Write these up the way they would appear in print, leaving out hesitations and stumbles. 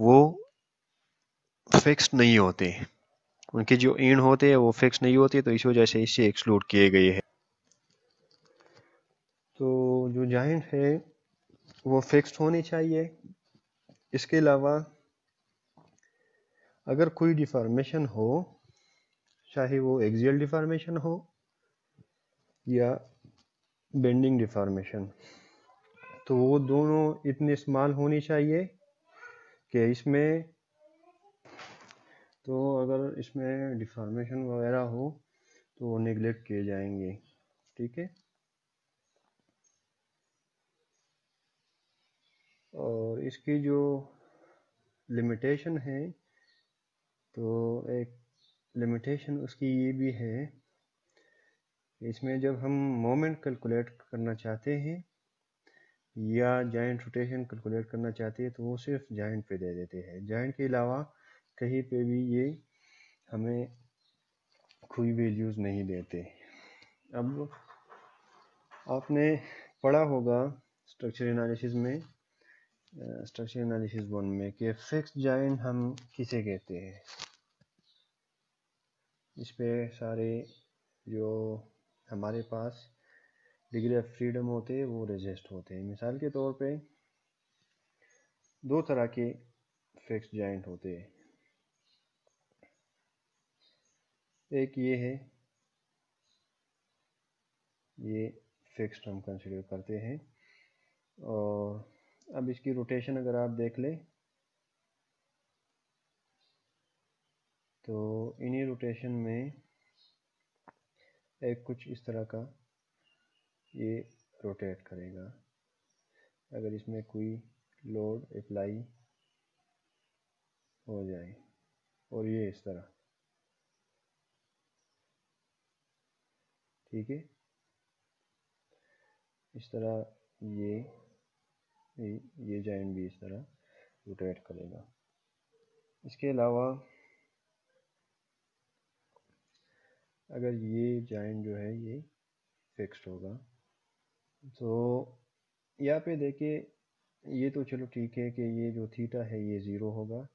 वो फिक्स्ड नहीं होते, उनके जो एंड होते हैं वो फिक्स नहीं होते, तो इस वजह से इससे एक्सक्लूड किए गए हैं। तो जो जॉइंट है वो फिक्स्ड होनी चाहिए। इसके अलावा अगर कोई डिफॉर्मेशन हो, चाहे वो एक्सियल डिफॉर्मेशन हो या बेंडिंग डिफॉर्मेशन, तो वो दोनों इतनी स्मॉल होनी चाहिए कि इसमें, तो अगर इसमें डिफॉर्मेशन वगैरह हो तो वो नेग्लेक्ट किए जाएंगे। ठीक है। और इसकी जो लिमिटेशन है, तो एक लिमिटेशन उसकी ये भी है, इसमें जब हम मोमेंट कैलकुलेट करना चाहते हैं या जॉइंट रोटेशन कैलकुलेट करना चाहते हैं तो वो सिर्फ जॉइंट पे दे देते हैं, जॉइंट के अलावा कहीं पे भी ये हमें कोई वैल्यूज़ नहीं देते। अब आपने पढ़ा होगा स्ट्रक्चर एनालिसिस में, स्ट्रक्चर एनालिसिस 1 में, कि फिक्स्ड जॉइंट हम किसे कहते हैं। इस पे सारे जो हमारे पास डिग्री ऑफ फ्रीडम होते हैं वो रजिस्ट होते हैं। मिसाल के तौर पे दो तरह के फिक्स्ड जॉइंट होते हैं, एक ये है, ये फिक्स्ड हम कंसिडर करते हैं। और अब इसकी रोटेशन अगर आप देख लें तो इन्हीं रोटेशन में एक कुछ इस तरह का ये रोटेट करेगा। अगर इसमें कोई लोड अप्लाई हो जाए और ये इस तरह, ठीक है, इस तरह ये जॉइंट भी इस तरह रोटेट करेगा। इसके अलावा अगर ये जॉइंट जो है ये फिक्स्ड होगा, तो यहाँ पे देखिए, ये तो चलो ठीक है कि ये जो थीटा है ये ज़ीरो होगा,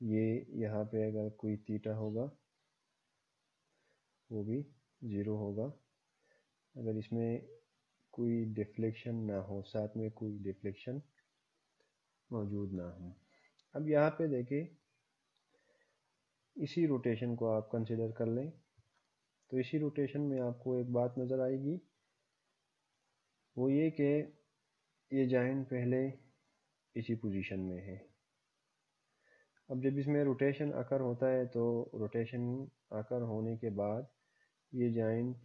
ये यहाँ पे अगर कोई थीटा होगा वो भी ज़ीरो होगा, अगर इसमें कोई डिफ्लेक्शन ना हो, साथ में कोई डिफ्लेक्शन मौजूद ना हो। अब यहाँ पे देखिए, इसी रोटेशन को आप कंसिडर कर लें, तो इसी रोटेशन में आपको एक बात नज़र आएगी, वो ये कि ये जॉइंट पहले इसी पोजीशन में है। अब जब इसमें रोटेशन अकर होता है तो रोटेशन अकर होने के बाद ये जॉइंट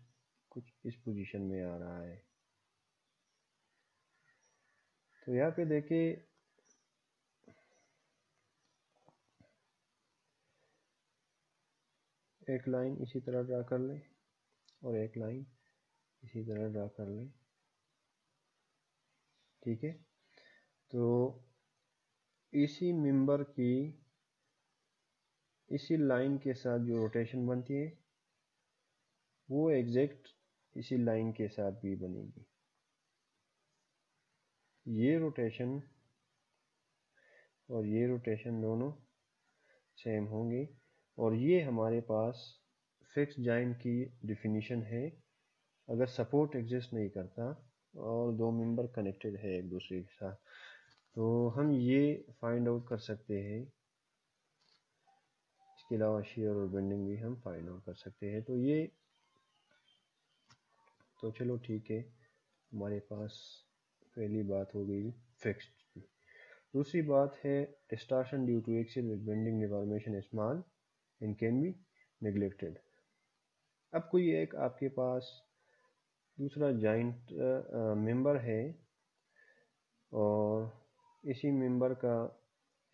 कुछ इस पोजीशन में आ रहा है। तो यहाँ पे देखिए, एक लाइन इसी तरह ड्रा कर लें और एक लाइन इसी तरह ड्रा कर लें, ठीक है। तो इसी मेंबर की इसी लाइन के साथ जो रोटेशन बनती है वो एग्जैक्ट इसी लाइन के साथ भी बनेगी। ये रोटेशन और ये रोटेशन दोनों सेम होंगे, और ये हमारे पास फिक्स जॉइंट की डिफिनीशन है अगर सपोर्ट एग्जिस्ट नहीं करता और दो मेंबर कनेक्टेड है एक दूसरे के साथ, तो हम ये फाइंड आउट कर सकते हैं। इसके अलावा शेयर और बेंडिंग भी हम फाइंड आउट कर सकते हैं। तो ये तो चलो ठीक है, हमारे पास पहली बात हो गई फिक्स्ड की। दूसरी बात है distortion due to axial with bending deformation small and can be neglected. अब कोई एक आपके पास दूसरा जॉइंट मेंबर है और इसी मेंबर का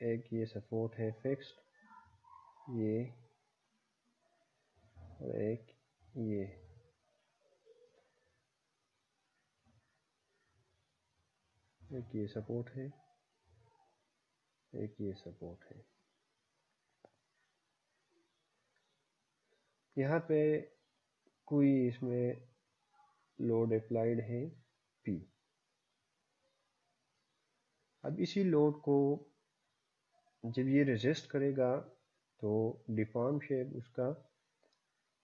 एक ये सपोर्ट है फिक्स्ड, ये, और एक ये, एक ये सपोर्ट है, एक ये सपोर्ट है। यहाँ पे कोई इसमें लोड अप्लाइड है P। अब इसी लोड को जब ये रेजिस्ट करेगा तो डिफॉर्म शेप उसका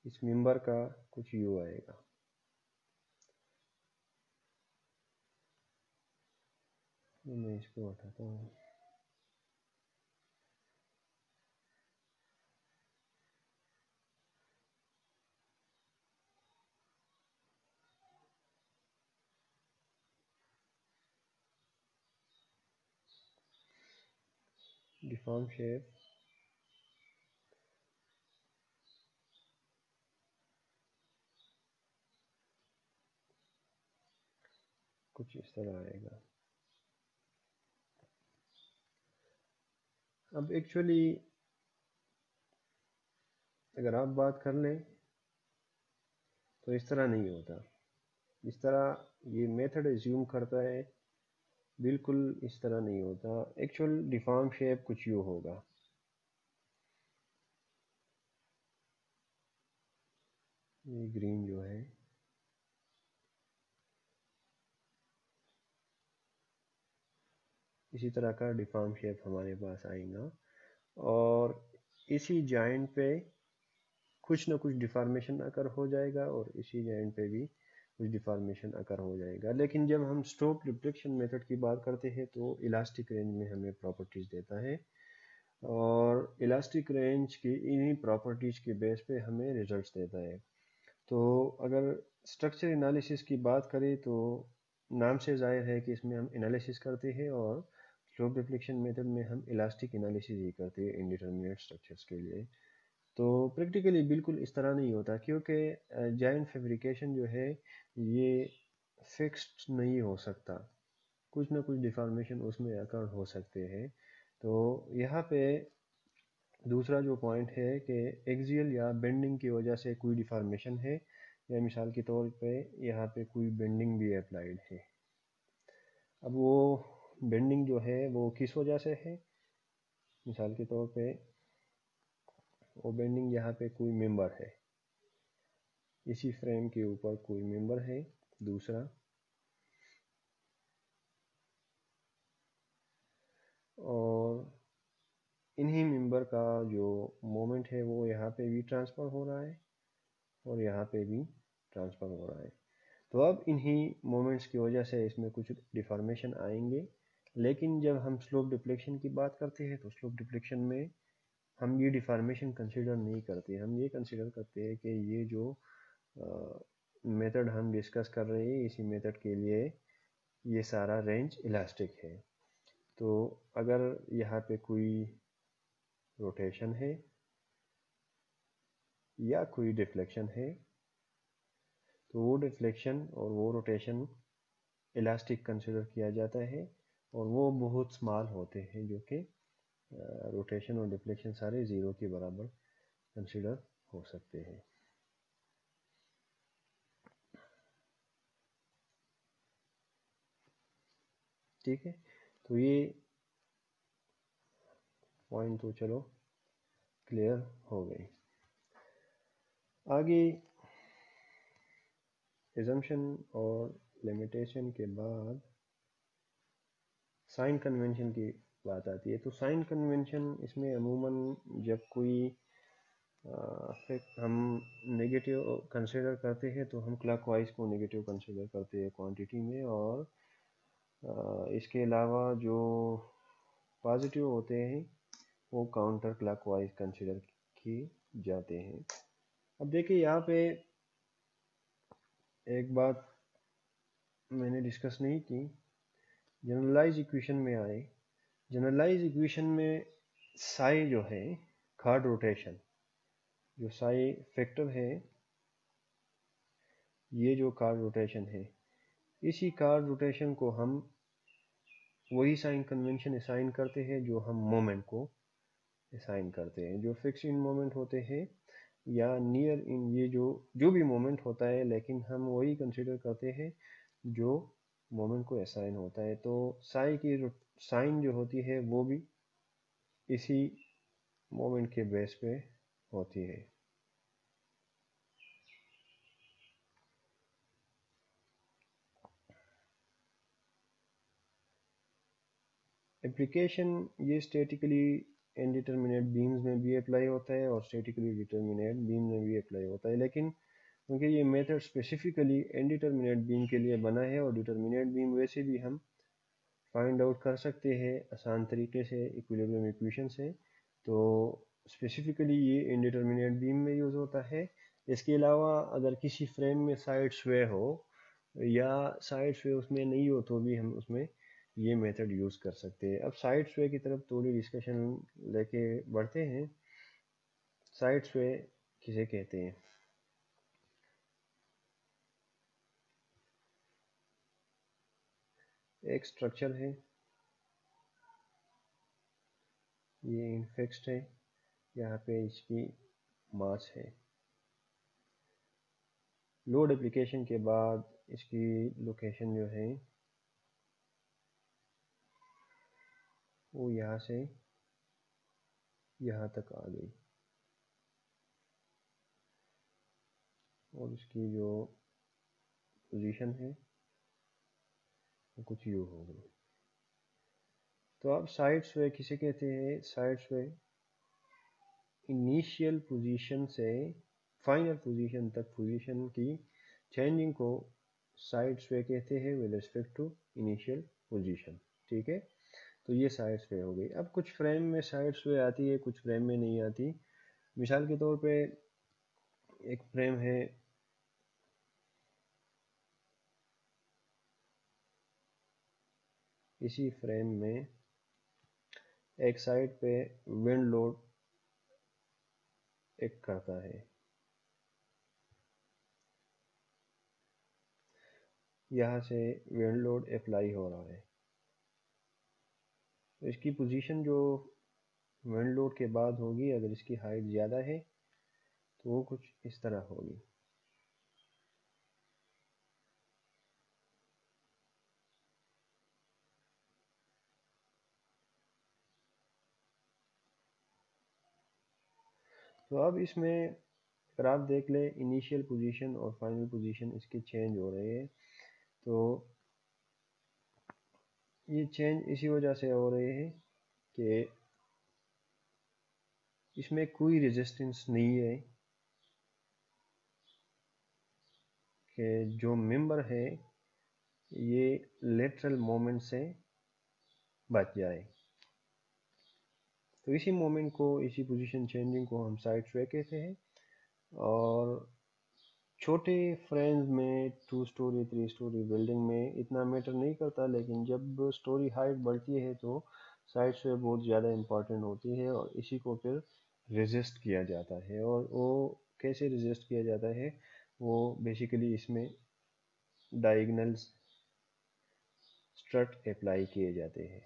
इस मेंबर का कुछ यू आएगा। मैं इसको हटाता हूँ। डिफॉर्म शेप कुछ इस तरह आएगा। अब एक्चुअली अगर आप बात कर लें तो इस तरह नहीं होता। इस तरह ये मेथड एज्यूम करता है, बिल्कुल इस तरह नहीं होता। एक्चुअल डिफॉर्म शेप कुछ यूँ होगा। ये ग्रीन जो है इसी तरह का डिफॉर्म शेप हमारे पास आएगा और इसी जॉइंट पे कुछ ना कुछ डिफॉर्मेशन अकर हो जाएगा और इसी जॉइंट पे भी कुछ डिफॉर्मेशन अकर हो जाएगा। लेकिन जब हम स्टोक्स डिफ्लेक्शन मेथड की बात करते हैं तो इलास्टिक रेंज में हमें प्रॉपर्टीज देता है और इलास्टिक रेंज की इन्हीं प्रॉपर्टीज के बेस पे हमें रिजल्ट्स देता है। तो अगर स्ट्रक्चर एनालिसिस की बात करें तो नाम से जाहिर है कि इसमें हम एनालिसिस करते हैं और स्लोप डिफ्लेक्शन मेथड में हम इलास्टिक एनालिसिस ही करते हैं इंडिटरमिनेट स्ट्रक्चर्स के लिए। तो प्रैक्टिकली बिल्कुल इस तरह नहीं होता क्योंकि जॉइंट फैब्रिकेशन जो है ये फिक्स्ड नहीं हो सकता, कुछ ना कुछ डिफॉर्मेशन उसमें अकर हो सकते हैं। तो यहाँ पे दूसरा जो पॉइंट है कि एक्सियल या बेंडिंग की वजह से कोई डिफॉर्मेशन है या मिसाल के तौर पे यहाँ पे कोई बेंडिंग भी अप्लाइड है। अब वो बेंडिंग जो है वो किस वजह से है, मिसाल के तौर पे वो बेंडिंग यहाँ पे कोई मेंबर है, इसी फ्रेम के ऊपर कोई मेंबर है दूसरा, और इन्हीं मेंबर का जो मोमेंट है वो यहाँ पे भी ट्रांसफ़र हो रहा है और यहाँ पे भी ट्रांसफ़र हो रहा है। तो अब इन्हीं मोमेंट्स की वजह से इसमें कुछ डिफॉर्मेशन आएंगे। लेकिन जब हम स्लोप डिफ्लेक्शन की बात करते हैं तो स्लोप डिफ्लेक्शन में हम ये डिफॉर्मेशन कंसीडर नहीं करते। हम ये कंसीडर करते हैं कि ये जो मेथड हम डिस्कस कर रहे हैं इसी मेथड के लिए ये सारा रेंज इलास्टिक है। तो अगर यहाँ पे कोई रोटेशन है या कोई डिफ्लेक्शन है तो वो डिफ्लेक्शन और वो रोटेशन इलास्टिक कंसिडर किया जाता है और वो बहुत स्मॉल होते हैं जो कि रोटेशन और डिफ्लेक्शन सारे ज़ीरो के बराबर कंसिडर हो सकते हैं। ठीक है, तो ये पॉइंट तो चलो क्लियर हो गई। आगे एजम्पशन और लिमिटेशन के बाद साइन कन्वेंशन की बात आती है। तो साइन कन्वेंशन इसमें अमूमन जब कोई हम नेगेटिव कंसिडर करते हैं तो हम क्लॉकवाइज को नेगेटिव कंसिडर करते हैं क्वांटिटी में, और इसके अलावा जो पॉजिटिव होते हैं वो काउंटर क्लॉकवाइज कंसिडर किए जाते हैं। अब देखिए यहाँ पे एक बात मैंने डिस्कस नहीं की, जनरलाइज इक्वेशन में आए। जनरलाइज इक्वेशन में साई जो है कार्ड रोटेशन, जो साई फैक्टर है, ये जो कार्ड रोटेशन है, इसी कार्ड रोटेशन को हम वही साइन कन्वेंशन असाइन करते हैं जो हम मोमेंट को असाइन करते हैं। जो फिक्स इन मोमेंट होते हैं या नियर इन, ये जो भी मोमेंट होता है, लेकिन हम वही कंसिडर करते हैं जो मोमेंट को असाइन होता है। तो साई की साइन जो होती है वो भी इसी मोमेंट के बेस पे होती है। एप्लीकेशन ये स्टैटिकली इनडिटरमिनेट बीम्स में भी अप्लाई होता है और स्टैटिकली डिटरमिनेट बीम में भी अप्लाई होता है, लेकिन क्योंकि ये मेथड स्पेसिफिकली इनडिटरमिनेट बीम के लिए बना है और डिटरमिनेट बीम वैसे भी हम फाइंड आउट कर सकते हैं आसान तरीके से इक्विलिब्रियम इक्वेशन से, तो स्पेसिफिकली ये इनडिटरमिनेट बीम में यूज़ होता है। इसके अलावा अगर किसी फ्रेम में साइड स्वे हो या साइड स्वे उसमें नहीं हो तो भी हम उसमें ये मेथड यूज़ कर सकते हैं। अब साइड स्वे की तरफ थोड़ी डिस्कशन लेके बढ़ते हैं। साइड स्वे किसे कहते हैं? एक स्ट्रक्चर है, ये इनफिक्स्ड है, यहाँ पे इसकी मास है। लोड एप्लीकेशन के बाद इसकी लोकेशन जो है वो यहाँ से यहाँ तक आ गई और इसकी जो पोजीशन है वो कुछ यूँ हो गई। तो अब साइड स्वे किसे कहते हैं? साइड स्वे इनिशियल पोजीशन से फाइनल पोजीशन तक पोजीशन की चेंजिंग को साइड स्वे कहते हैं with respect to initial position. ठीक है, तो ये साइड स्वे हो गई। अब कुछ फ्रेम में साइड स्वे आती है, कुछ फ्रेम में नहीं आती। मिसाल के तौर पे एक फ्रेम है, इसी फ्रेम में एक साइड पे विंड लोड एक करता है, यहाँ से विंड लोड अप्लाई हो रहा है, तो इसकी पोजीशन जो विंड लोड के बाद होगी, अगर इसकी हाइट ज़्यादा है तो वो कुछ इस तरह होगी। तो अब इसमें अगर आप देख लें इनिशियल पोजीशन और फाइनल पोजीशन इसके चेंज हो रहे हैं, तो ये चेंज इसी वजह से हो रहे हैं कि इसमें कोई रेजिस्टेंस नहीं है कि जो मेंबर है ये लेटरल मोमेंट से बच जाए। तो इसी मोमेंट को, इसी पोजीशन चेंजिंग को हम साइड स्वे कहते हैं। और छोटे फ्रेम्स में 2 स्टोरी 3 स्टोरी बिल्डिंग में इतना मैटर नहीं करता, लेकिन जब स्टोरी हाइट बढ़ती है तो साइड स्वे बहुत ज़्यादा इम्पॉर्टेंट होती है और इसी को फिर रेजिस्ट किया जाता है। और वो कैसे रेजिस्ट किया जाता है, वो बेसिकली इसमें डायगोनल स्ट्रट अप्लाई किए जाते हैं,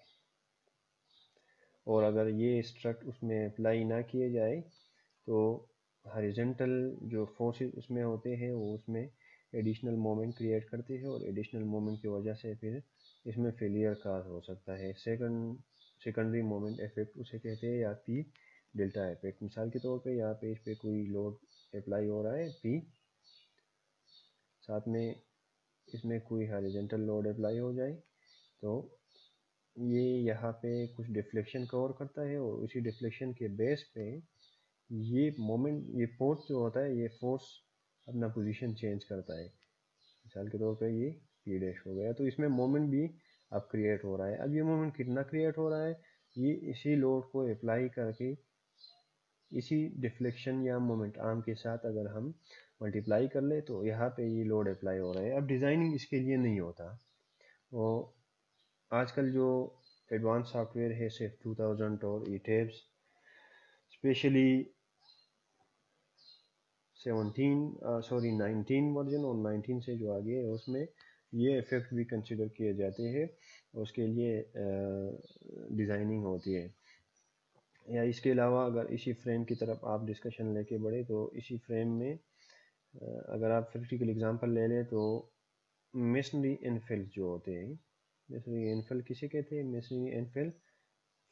और अगर ये स्ट्रट उसमें अप्लाई ना किए जाए तो हॉरिजॉन्टल जो फोर्सेस उसमें होते हैं वो उसमें एडिशनल मोमेंट क्रिएट करते हैं और एडिशनल मोमेंट की वजह से फिर इसमें फेलियर का हो सकता है। सेकेंडरी मोमेंट इफेक्ट उसे कहते हैं, या पी डेल्टा इफेक्ट। मिसाल के तौर पे यहाँ पे इस पे कोई लोड अप्लाई हो रहा है पी, साथ में इसमें कोई हॉरिजॉन्टल लोड अप्लाई हो जाए तो ये यहाँ पे कुछ डिफ्लेक्शन कवर करता है और उसी डिफ्लेक्शन के बेस पे ये मोमेंट, ये फोर्स जो होता है, ये फोर्स अपना पोजीशन चेंज करता है। मिसाल के तौर पे ये पी डैश हो गया, तो इसमें मोमेंट भी अब क्रिएट हो रहा है। अब ये मोमेंट कितना क्रिएट हो रहा है, ये इसी लोड को अप्लाई करके इसी डिफ्लेक्शन या मोमेंट आर्म के साथ अगर हम मल्टीप्लाई कर ले तो यहाँ पे ये लोड अप्लाई हो रहा है। अब डिज़ाइनिंग इसके लिए नहीं होता, वो आजकल जो एडवांस सॉफ्टवेयर है सिर्फ 2000 और ईटेब्स स्पेशली 19 वर्जन और 19 से जो आगे है उसमें ये इफेक्ट भी कंसिडर किए जाते हैं, उसके लिए डिज़ाइनिंग होती है। या इसके अलावा अगर इसी फ्रेम की तरफ आप डिस्कशन लेके बढ़े तो इसी फ्रेम में अगर आप प्रैक्टिकल एग्जांपल ले लें तो मेसनरी इनफिल जो होते हैं, मेसनरी इनफिल किसे कहते हैं? मेसनरी इनफिल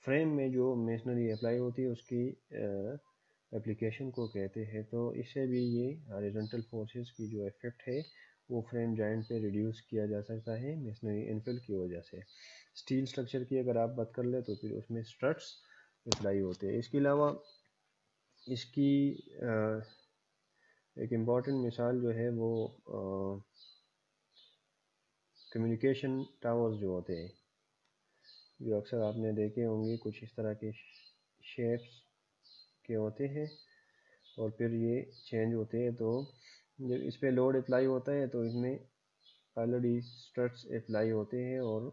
फ्रेम में जो मेसनरी अप्लाई होती है उसकी एप्लीकेशन को कहते हैं। तो इससे भी ये हॉरिजॉन्टल फोर्सेस की जो इफेक्ट है वो फ्रेम जॉइंट पे रिड्यूस किया जा सकता है मेसनरी इनफिल की वजह से। स्टील स्ट्रक्चर की अगर आप बात कर ले तो फिर उसमें स्ट्रट्स अप्लाई होते हैं। इसके अलावा इसकी एक इम्पॉर्टेंट मिसाल जो है वो कम्युनिकेशन टावर्स जो होते हैं, जो अक्सर आपने देखे होंगे, कुछ इस तरह के शेप्स के होते हैं और फिर ये चेंज होते हैं। तो जब इस पर लोड अप्लाई होता है तो इसमें ऑलरेडी स्ट्रट्स अप्लाई होते हैं और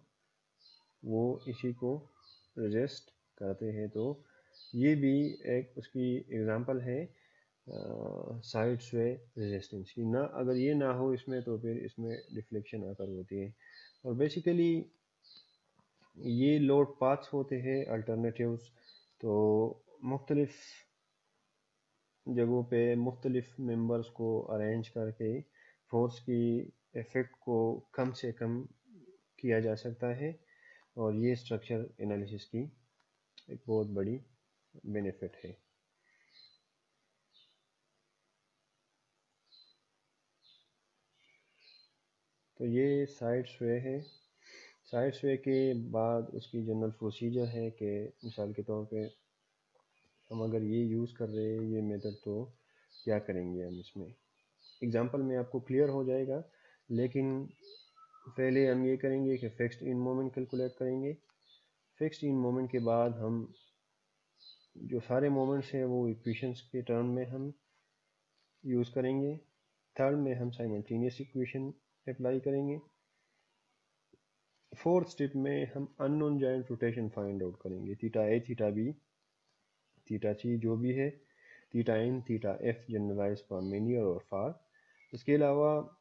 वो इसी को रेजिस्ट करते हैं। तो ये भी एक उसकी एग्जांपल है साइड स्वे रेजिस्टेंस की। ना अगर ये ना हो इसमें तो फिर इसमें डिफ्लेक्शन आकर होती है। और बेसिकली ये लोड पाथ्स होते हैं अल्टरनेटिव्स। तो मुख्तलिफ जगहों पे मुख्तलिफ मेंबर्स को अरेंज करके फोर्स की इफ़ेक्ट को कम से कम किया जा सकता है और ये स्ट्रक्चर एनालिसिस की एक बहुत बड़ी बेनिफिट है। तो ये साइड स्वे है। साइड स्वे के बाद उसकी जनरल प्रोसीजर है कि मिसाल के तौर पे हम अगर ये यूज़ कर रहे हैं ये मेथड तो क्या करेंगे हम इसमें। एग्जांपल में आपको क्लियर हो जाएगा, लेकिन पहले हम ये करेंगे कि फिक्स्ड इन मोमेंट कैलकुलेट करेंगे। फिक्स्ड इन मोमेंट के बाद हम जो सारे मोमेंट्स हैं वो इक्वेशंस के टर्म में हम यूज़ करेंगे। थर्ड में हम साइमल्टेनियस इक्वेशन अप्लाई करेंगे। फोर्थ स्टेप में हम unknown joint rotation find out करेंगे, theta A, theta B, theta C जो भी है, theta N, theta F generalise for मेनियर और फार। इसके अलावा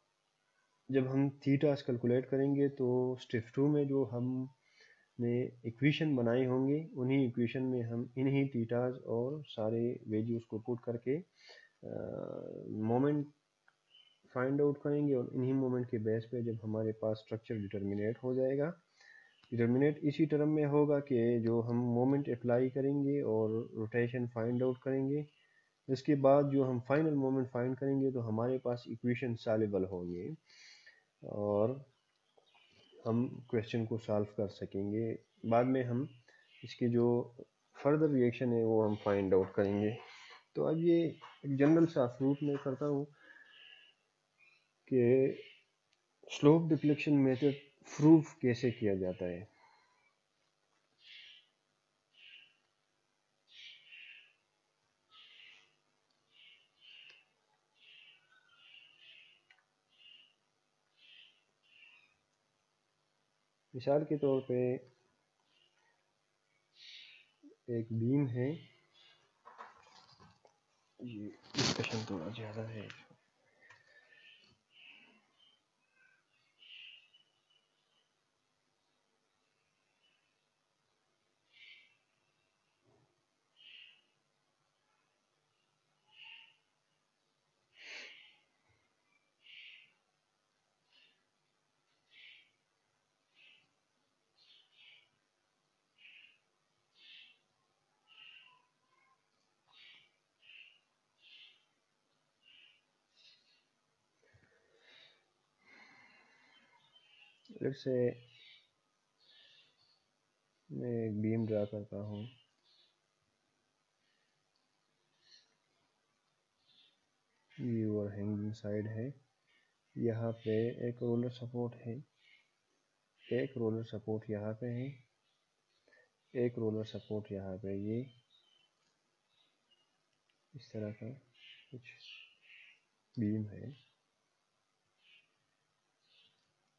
जब हम थीटास कैलकुलेट करेंगे तो स्टेप 2 में जो हमने इक्वेशन बनाए होंगे उन्हीं इक्वेशन में हम इन्हीं थीटास और सारे वैल्यूज़ को पुट करके मोमेंट फाइंड आउट करेंगे और इन्हीं मोमेंट के बेस पे जब हमारे पास स्ट्रक्चर डिटर्मिनेट हो जाएगा, डिटर्मिनेट इसी टर्म में होगा कि जो हम मोमेंट अप्लाई करेंगे और रोटेशन फाइंड आउट करेंगे, इसके बाद जो हम फाइनल मोमेंट फाइंड करेंगे तो हमारे पास इक्वेशन सॉल्वेबल होंगे और हम क्वेश्चन को सॉल्व कर सकेंगे। बाद में हम इसके जो फर्दर रिएक्शन है वो हम फाइंड आउट करेंगे। तो अब ये एक जनरल सा प्रूफ मैं करता हूँ कि स्लोप डिफ्लेक्शन मेथड प्रूफ कैसे किया जाता है। मिसाल के तौर पे एक बीम है, ये डिस्कशन थोड़ा ज़्यादा है। लेट्स से मैं एक बीम ड्रा करता हूँ, ये ओवरहैंगिंग साइड है, यहाँ पे एक रोलर सपोर्ट है, एक रोलर सपोर्ट यहाँ पे है, एक रोलर सपोर्ट यहाँ पे, ये इस तरह का कुछ बीम है।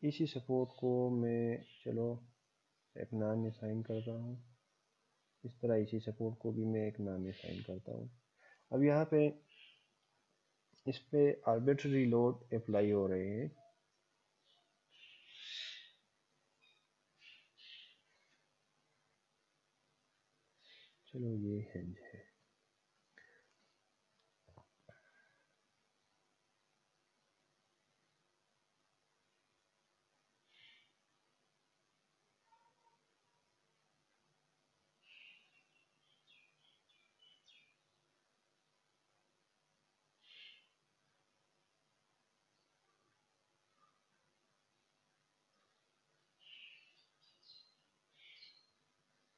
इसी सपोर्ट को मैं चलो एक नाम असाइन करता हूँ, इस तरह इसी सपोर्ट को भी मैं एक नाम असाइन करता हूँ। अब यहाँ पे इस पे आर्बिट्ररी लोड अप्लाई हो रहे हैं। चलो ये हिंज है।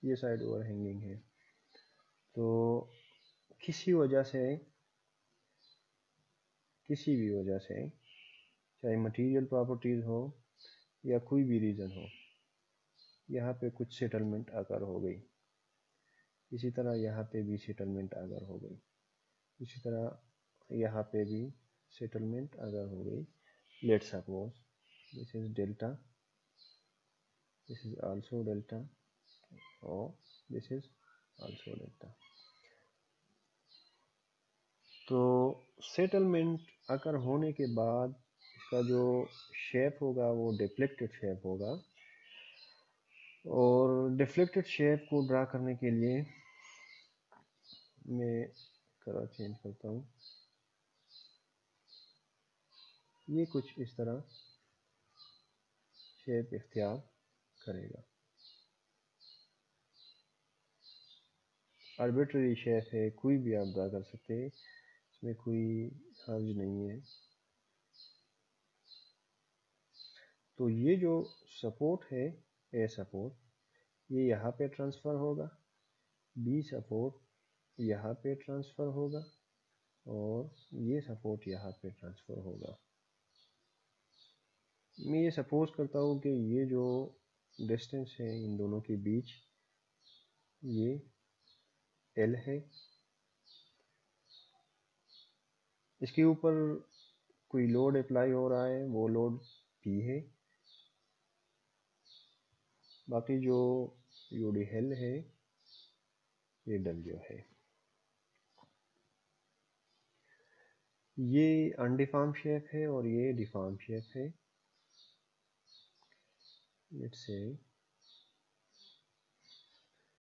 ये साइड ओवरहैंगिंग है। तो किसी भी वजह से चाहे मटेरियल प्रॉपर्टीज हो या कोई भी रीज़न हो, यहाँ पे कुछ सेटलमेंट अगर हो गई, इसी तरह यहाँ पे भी सेटलमेंट अगर हो गई, इसी तरह यहाँ पे भी सेटलमेंट अगर हो गई, let's suppose this is delta, this is also delta और दिस इज आल्सो डेल्टा। तो सेटलमेंट अगर होने के बाद इसका जो शेप होगा वो डिफ्लेक्टेड शेप होगा, और डिफ्लेक्टेड शेप को ड्रा करने के लिए मैं कलर चेंज करता हूँ। ये कुछ इस तरह शेप इख्तियार करेगा। आर्बिट्रेरी शेप है, कोई भी आप ड्रा कर सकते हैं, इसमें कोई हर्ज नहीं है। तो ये जो सपोर्ट है, ए सपोर्ट, ये यहाँ पे ट्रांसफ़र होगा, बी सपोर्ट यहाँ पे ट्रांसफ़र होगा और ये सपोर्ट यहाँ पे ट्रांसफ़र होगा। मैं ये सपोज करता हूँ कि ये जो डिस्टेंस है इन दोनों के बीच ये L है, इसके ऊपर कोई लोड अप्लाई हो रहा है, वो लोड P है, बाकी जो UDL है ये W है। ये अनडिफॉर्म शेप है और ये डिफॉर्म शेप है। Let's say